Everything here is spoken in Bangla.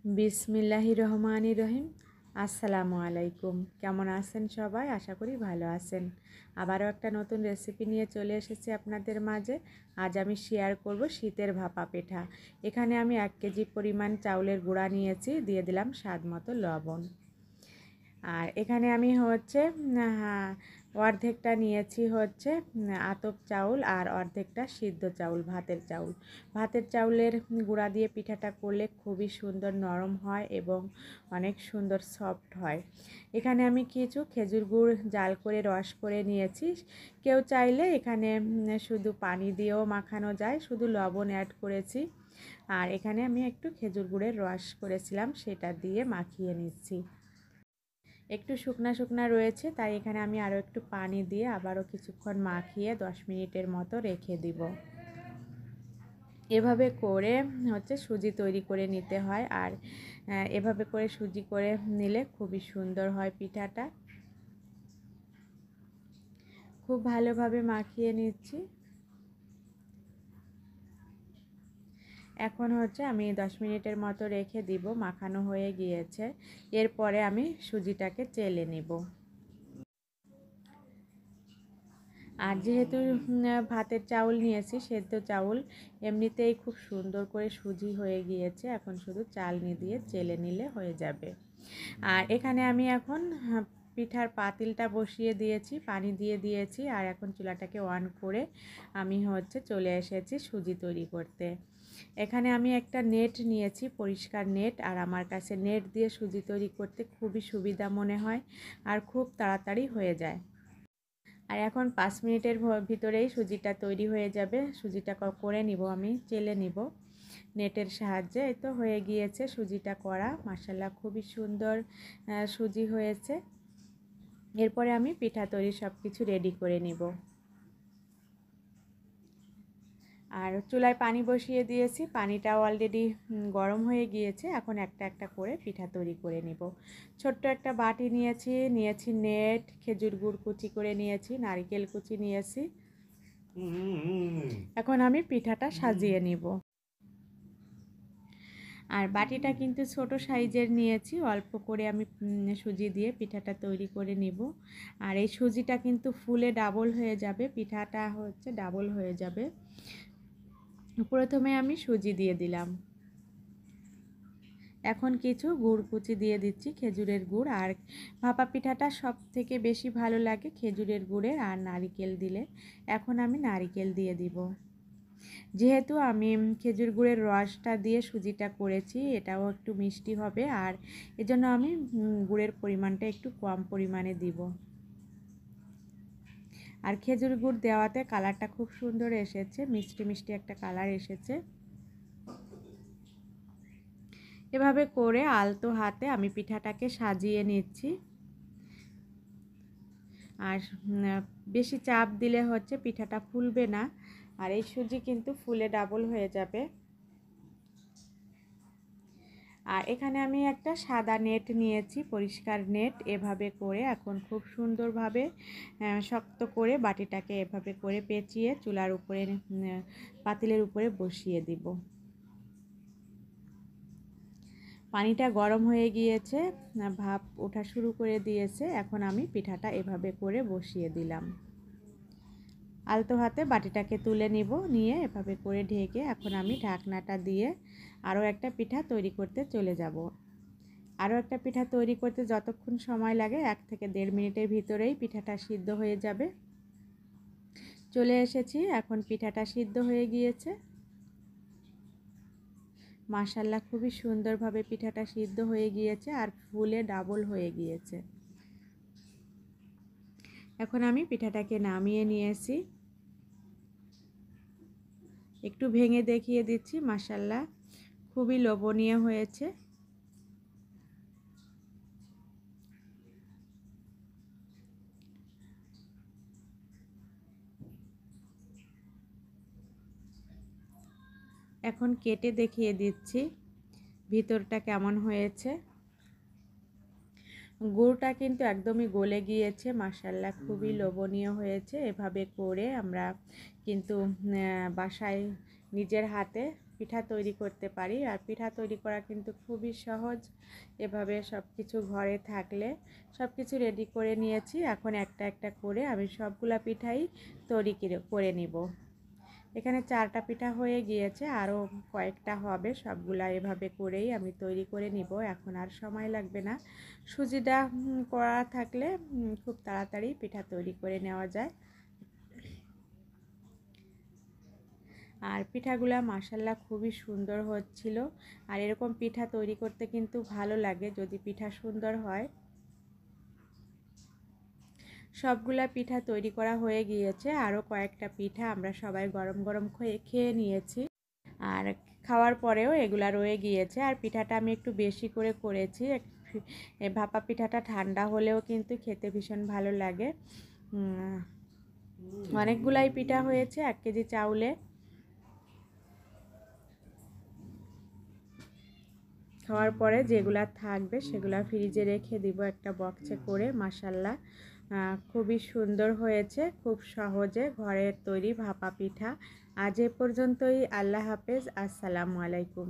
বিসমিল্লাহির রহমানির রহিম। আসসালামু আলাইকুম। কেমন আছেন সবাই? আশা করি ভালো আছেন। আবারও একটা নতুন রেসিপি নিয়ে চলে এসেছি আপনাদের মাঝে। আজ আমি শেয়ার করব শীতের ভাপা পিঠা। এখানে আমি 1 কেজি পরিমাণ চাউলের গুঁড়া নিয়েছি, দিয়ে দিলাম স্বাদ মতো লবণ। আর এখানে আমি অর্ধেকটা নিয়েছি আতপ চাউল আর অর্ধেকটা সিদ্ধ চাউল, ভাতের চাউলের গুঁড়া দিয়ে পিঠাটা করলে খুবই সুন্দর নরম হয় এবং অনেক সুন্দর সফট হয়। এখানে আমি কিছু খেজুর গুড় জাল করে রস করে নিয়েছি। কেউ চাইলে এখানে শুধু পানি দিয়েও মাখানো যায়, শুধু লবণ অ্যাড করেছি। আর এখানে আমি একটু খেজুর গুড়ের রস করেছিলাম, সেটা দিয়ে মাখিয়ে নিচ্ছি। একটু শুকনা শুকনা রয়েছে, তাই এখানে আমি আরও একটু পানি দিয়ে আবারও কিছুক্ষণ মাখিয়ে 10 মিনিটের মতো রেখে দিব। এভাবে করে সুজি তৈরি করে নিতে হয়, আর এভাবে করে সুজি করে নিলে খুবই সুন্দর হয় পিঠাটা। খুব ভালোভাবে মাখিয়ে নিচ্ছি। এখন আমি 10 মিনিটের মতো রেখে দিব, মাখানো হয়ে গিয়েছে। এরপরে আমি সুজিটাকে চেলে নিব। আর যেহেতু ভাতের চাউল নিয়েছি, সেদ্ধ চাউল, এমনিতেই খুব সুন্দর করে সুজি হয়ে গিয়েছে। এখন শুধু চালনি দিয়ে চেলে নিলে হয়ে যাবে। আর এখানে আমি এখন পিঠার পাতিলটা বসিয়ে দিয়েছি, পানি দিয়ে দিয়েছি। আর এখন চুলাটাকে অন করে আমি চলে এসেছি সুজি তৈরি করতে। এখানে আমি একটা নেট নিয়েছি, পরিষ্কার নেট। আর আমার কাছে নেট দিয়ে সুজি তৈরি করতে খুবই সুবিধা মনে হয়, আর খুব তাড়াতাড়ি হয়ে যায়। আর এখন 5 মিনিটের ভিতরেই সুজিটা তৈরি হয়ে যাবে। সুজিটা করে নিব, আমি চেলে নিব নেটের সাহায্যে। এই তো হয়ে গিয়েছে সুজিটা করা। মাশাআল্লাহ, খুবই সুন্দর সুজি হয়েছে। এরপরে আমি পিঠা তৈরি সব কিছু রেডি করে নিব। আর চুলায় পানি বসিয়ে দিয়েছি, পানিটাও অলরেডি গরম হয়ে গিয়েছে। এখন একটা একটা করে পিঠা তৈরি করে নিব। ছোট্ট একটা বাটি নিয়েছি নেট, খেজুর গুড় কুচি করে নিয়েছি, নারকেল কুচি নিয়েছি। এখন আমি পিঠাটা সাজিয়ে নিব। আর বাটিটা কিন্তু ছোট সাইজের নিয়েছি, অল্প করে আমি সুজি দিয়ে পিঠাটা তৈরি করে নিব। আর এই সুজিটা কিন্তু ফুলে ডাবল হয়ে যাবে, পিঠাটা ডাবল হয়ে যাবে। প্রথমে আমি সুজি দিয়ে দিলাম, এখন কিছু গুড় কুচি দিয়ে দিচ্ছি, খেজুরের গুড়। আর ভাপা পিঠাটা সব থেকে বেশি ভালো লাগে খেজুরের গুড়ের, আর নারিকেল দিলে। এখন আমি নারিকেল দিয়ে দিব। যেহেতু আমি খেজুর গুড়ের রসটা দিয়ে সুজিটা করেছি, এটাও একটু মিষ্টি হবে, আর এজন্য আমি গুড়ের পরিমাণটা একটু কম পরিমাণে দিব। আর খেজুর গুড় দেওয়াতে কালারটা খুব সুন্দর এসেছে, মিষ্টি মিষ্টি একটা কালার এসেছে। এভাবে করে আলতো হাতে আমি পিঠাটাকে সাজিয়ে নিচ্ছি। আর বেশি চাপ দিলে পিঠাটা ফুলবে না, আর এই সুজি কিন্তু ফুলে ডাবল হয়ে যাবে। আর এখানে আমি একটা সাদা নেট নিয়েছি, পরিষ্কার নেট। এভাবে করে এখন খুব সুন্দরভাবে শক্ত করে বাটিটাকে এভাবে করে পেঁচিয়ে চুলার উপরে পাতিলের উপরে বসিয়ে দিব। পানিটা গরম হয়ে গিয়েছে, ভাপ ওঠা শুরু করে দিয়েছে। এখন আমি পিঠাটা এভাবে করে বসিয়ে দিলাম। আলতো হাতে বাটিটাকে তুলে নিয়ে এভাবে করে ঢেকে এখন আমি ঢাকনাটা দিয়ে আরও একটা পিঠা তৈরি করতে চলে যাব। আরও একটা পিঠা তৈরি করতে যতক্ষণ সময় লাগে 1 থেকে 1.5 মিনিটের ভিতরেই পিঠাটা সিদ্ধ হয়ে যাবে। চলে এসেছি, এখন পিঠাটা সিদ্ধ হয়ে গিয়েছে। মাশাআল্লাহ, খুবই সুন্দরভাবে পিঠাটা সিদ্ধ হয়ে গিয়েছে আর ফুলে ডাবল হয়ে গিয়েছে। এখন আমি পিঠাটাকে নামিয়ে নিয়েছি, একটু ভেঙে দেখিয়ে দিচ্ছি। মাশাআল্লাহ, খুবই লোভনীয় হয়েছে। এখন কেটে দেখিয়ে দিচ্ছি ভিতরটা কেমন হয়েছে। গুড়টা কিন্তু একদমই গলে গিয়েছে। মাশাআল্লাহ, খুবই লোভনীয় হয়েছে। এভাবে করে আমরা কিন্তু বাসায় নিজের হাতে পিঠা তৈরি করতে পারি। আর পিঠা তৈরি করা কিন্তু খুবই সহজ। এভাবে সব কিছু ঘরে থাকলে সব কিছু রেডি করে নিয়েছি। এখন একটা একটা করে আমি সবগুলা পিঠাই তৈরি করে নিব। এখানে 4টা পিঠা হয়ে গিয়েছে, আরও কয়েকটা হবে। সবগুলা এভাবে করেই আমি তৈরি করে নিব। এখন আর সময় লাগবে না। সুজিটা করা থাকলে খুব তাড়াতাড়ি পিঠা তৈরি করে নেওয়া যায়। আর পিঠাগুলা মাশাআল্লাহ খুবই সুন্দর হচ্ছিল। আর এরকম পিঠা তৈরি করতে কিন্তু ভালো লাগে যদি পিঠা সুন্দর হয়। সবগুলা পিঠা তৈরি করা হয়ে গিয়েছে। আরও কয়েকটা পিঠা আমরা সবাই গরম গরম খেয়ে নিয়েছি। আর খাওয়ার পরেও এগুলা রয়ে গিয়েছে। আর পিঠাটা আমি একটু বেশি করে করেছি। ভাপা পিঠাটা ঠান্ডা হলেও কিন্তু খেতে ভীষণ ভালো লাগে। অনেকগুলাই পিঠা হয়েছে 1 কেজি চাউলে। খাওয়ার পরে যেগুলা থাকবে সেগুলা ফ্রিজে রেখে দিব একটা বক্সে করে। মাশাআল্লাহ খুবই সুন্দর হয়েছে, খুব সহজে ঘরের তৈরি ভাপা পিঠা। আজ এ পর্যন্তই। আল্লাহ হাফেজ, আসসালামু আলাইকুম।